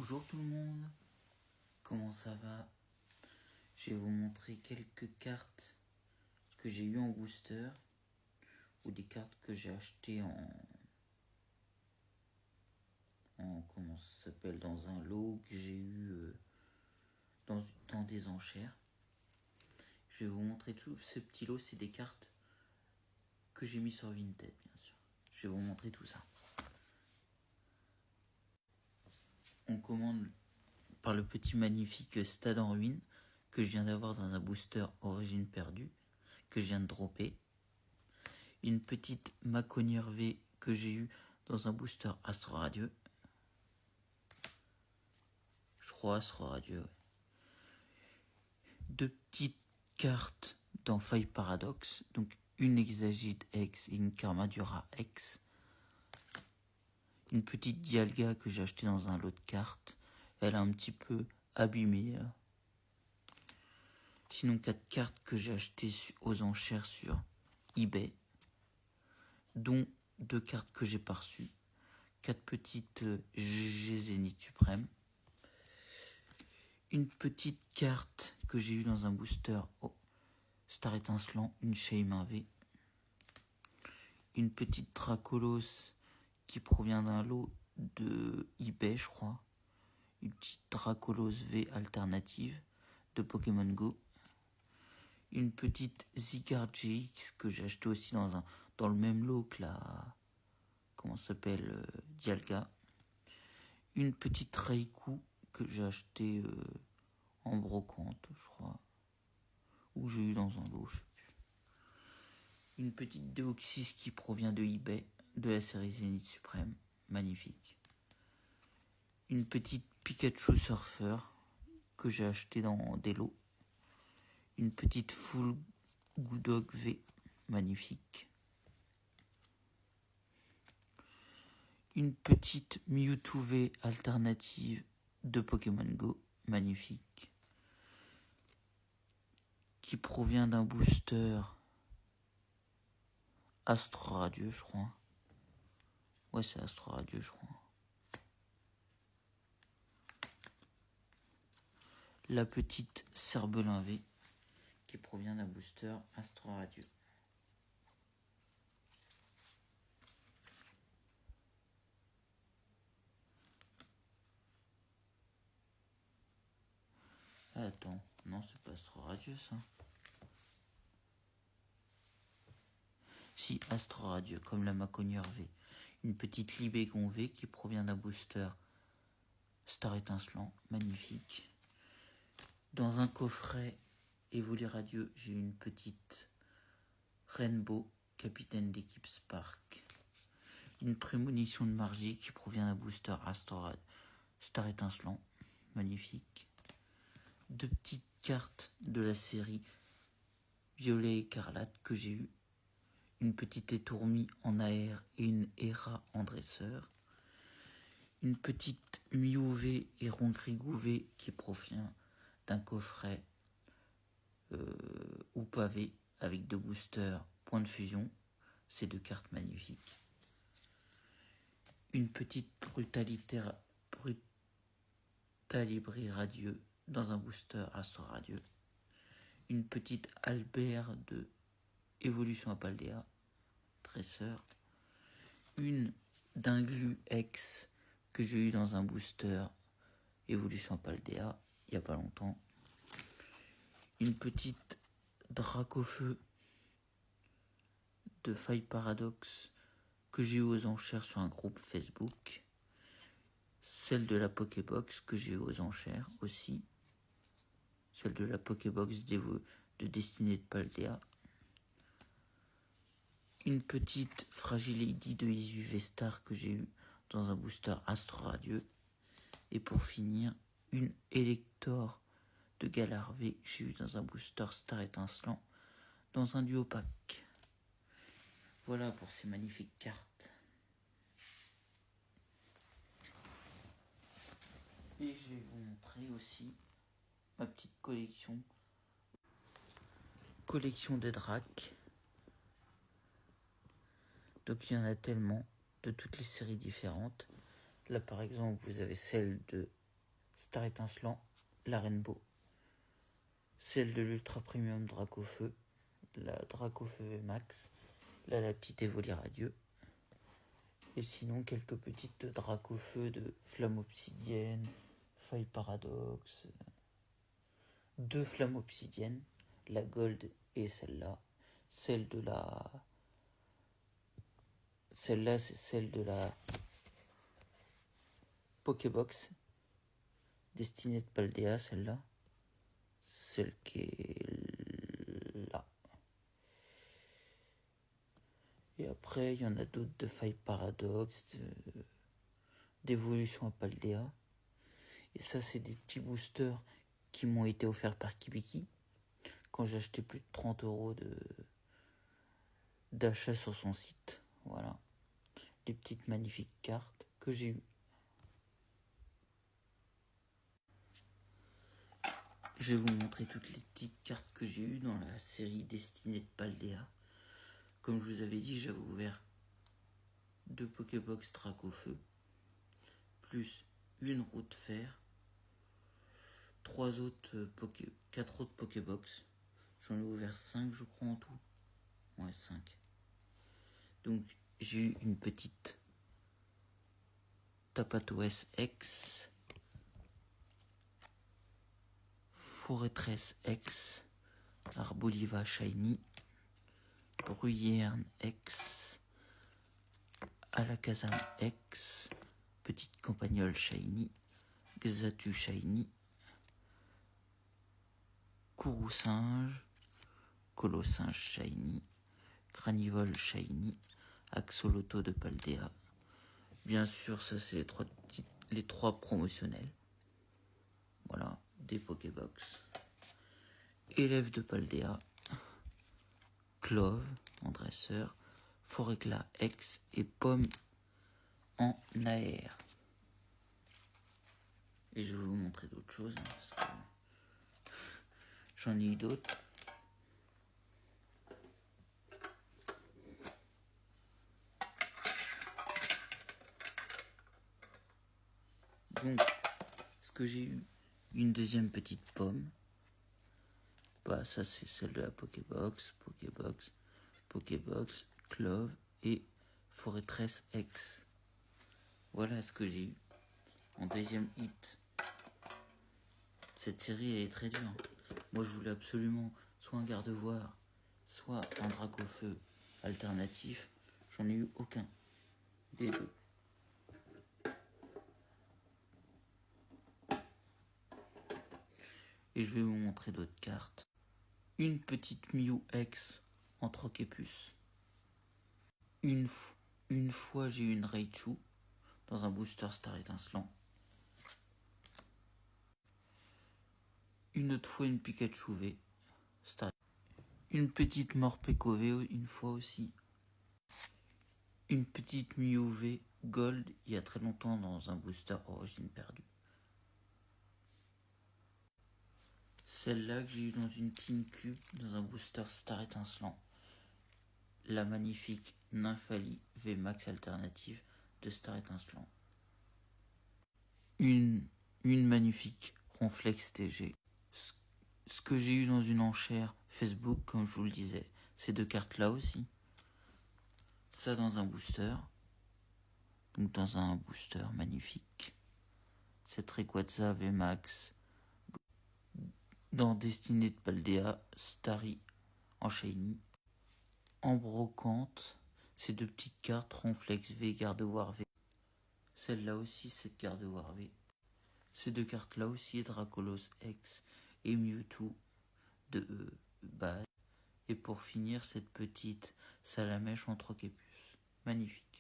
Bonjour tout le monde, comment ça va? Je vais vous montrer quelques cartes que j'ai eues en booster ou des cartes que j'ai achetées comment ça s'appelle, dans un lot que j'ai eu dans des enchères. Je vais vous montrer tout ce petit lot, c'est des cartes que j'ai mis sur Vinted bien sûr. Je vais vous montrer tout ça. On commande par le petit magnifique Stade en ruine que je viens d'avoir dans un booster Origine perdue que je viens de dropper. Une petite Maconnier V que j'ai eu dans un booster Astro Radieux. Je crois Astro Radieux, ouais. Deux petites cartes dans Faille Paradox, donc une Exagite X et une Karmadura X. Une petite Dialga que j'ai acheté dans un lot de cartes. Elle est un petit peu abîmée là. Sinon 4 cartes que j'ai achetées aux enchères sur eBay, dont 2 cartes que j'ai pas reçues. 4 petites GG Zénith Suprême. Une petite carte que j'ai eue dans un booster Star Étincelant, une Shaymin V. Une petite Dracolos qui provient d'un lot de eBay, je crois. Une petite Dracolos V alternative de Pokémon Go. Une petite Zygarde GX que j'ai acheté aussi dans le même lot que la... Comment ça s'appelle, Dialga. Une petite Raikou que j'ai acheté en brocante, je crois. Ou j'ai eu dans un lot, je sais plus. Une petite Deoxys qui provient de eBay, de la série Zénith Suprême. Magnifique. Une petite Pikachu Surfer que j'ai acheté dans des lots. Une petite Full Goodog V. Magnifique. Une petite Mewtwo V alternative de Pokémon Go. Magnifique. Qui provient d'un booster Astro Radieux, je crois. Ouais, c'est Astro Radieux, je crois. La petite Cerbelin V qui provient d'un booster Astro Radieux. Attends, non, c'est pas Astro Radieux ça. Si, Astro Radieux, comme la Maconnier V. Une petite Libégon V qui provient d'un booster Star Étincelant, magnifique. Dans un coffret Évoli Radieux, j'ai une petite Rainbow, capitaine d'équipe Spark. Une prémonition de Margie qui provient d'un booster Star Étincelant, magnifique. Deux petites cartes de la série Violet Écarlate que j'ai eu. Une petite Étourmi en air et une Hera en dresseur. Une petite Mew V et Rongrigou V qui provient d'un coffret ou pavé avec deux boosters point de fusion. Ces deux cartes magnifiques. Une petite Brutalibri Radieux dans un booster Astro Radieux. Une petite Albert de Évolution à Paldea, dresseur. Une Dinglu X que j'ai eu dans un booster Évolution à Paldea il n'y a pas longtemps. Une petite Dracofeu de Faille Paradox que j'ai eu aux enchères sur un groupe Facebook. Celle de la Pokébox que j'ai eu aux enchères aussi. Celle de la Pokébox de Destinée de Paldea. Une petite Fragility de Isu V-Star que j'ai eu dans un booster Astro Radieux. Et pour finir, une Elector de Galar V que j'ai eu dans un booster Star Étincelant dans un duo pack. Voilà pour ces magnifiques cartes. Et je vais vous montrer aussi ma petite collection de Drac. Donc il y en a tellement, de toutes les séries différentes. Là par exemple vous avez celle de Star Étincelant, la Rainbow. Celle de l'Ultra Premium Dracofeu, la Dracofeu VMAX. Là, la petite Evoli Radieux. Et sinon, quelques petites Dracofeu de Flamme Obsidienne, Faille Paradoxe. 2 Flammes Obsidiennes, la Gold et celle-là. Celle-là, c'est celle de la Pokébox destinée de Paldea, celle-là. Celle qui est là. Et après, il y en a d'autres de Faille Paradoxe, d'évolution à Paldea. Et ça, c'est des petits boosters qui m'ont été offerts par Kibiki quand j'ai acheté plus de 30 € d'achat sur son site. Voilà. Des petites magnifiques cartes que j'ai eues. Je vais vous montrer toutes les petites cartes que j'ai eues dans la série destinée de Paldea. Comme je vous avais dit, j'avais ouvert 2 Pokébox Dracofeu, plus une roue de fer, 4 autres Pokébox. J'en ai ouvert 5, je crois, en tout. Ouais, 5. Donc, j'ai eu une petite Tapatouès X, Forêtress X, Arboliva Shiny, Bruyerne X, Alakazam X, Petite Campagnole Shiny, Xatu Shiny, Kourou-Singe, Colosinge Shiny, Granivole Shiny, Axoloto de Paldea. Bien sûr, ça c'est les trois promotionnels. Voilà, des Pokébox. Élève de Paldea, Clove en dresseur, Foréclat X et Pomme en air. Et je vais vous montrer d'autres choses, parce que j'en ai eu d'autres. Donc, ce que j'ai eu, une deuxième petite pomme. Bah, ça c'est celle de la Pokébox, Clove et Forêtress X. Voilà ce que j'ai eu en deuxième hit. Cette série elle est très dure. Moi je voulais absolument soit un Gardevoir, soit un Dracofeu alternatif. J'en ai eu aucun des deux. Et je vais vous montrer d'autres cartes. Une petite Mew X en Troquépus. Une fois j'ai eu une Raichu dans un booster Star Étincelant. Une autre fois une Pikachu V. Une petite Morpeko V une fois aussi. Une petite Mew V Gold il y a très longtemps dans un booster Origine perdue. Celle-là que j'ai eu dans une Teen Cube dans un booster Star Étincelant. La magnifique Nymphali VMAX alternative de Star Étincelant. Une magnifique Ronflex TG. Ce que j'ai eu dans une enchère Facebook, comme je vous le disais, ces deux cartes-là aussi. Ça dans un booster. Donc dans un booster magnifique. Cette Rayquaza VMAX dans Destinée de Paldea, Starry en Shiny. En brocante, ces deux petites cartes, Ronflex V, Gardevoir V. Celle-là aussi, cette Gardevoir V. Ces deux cartes-là aussi, Dracolos X et Mewtwo de base. Et pour finir, cette petite Salamèche en Troquépus. Magnifique.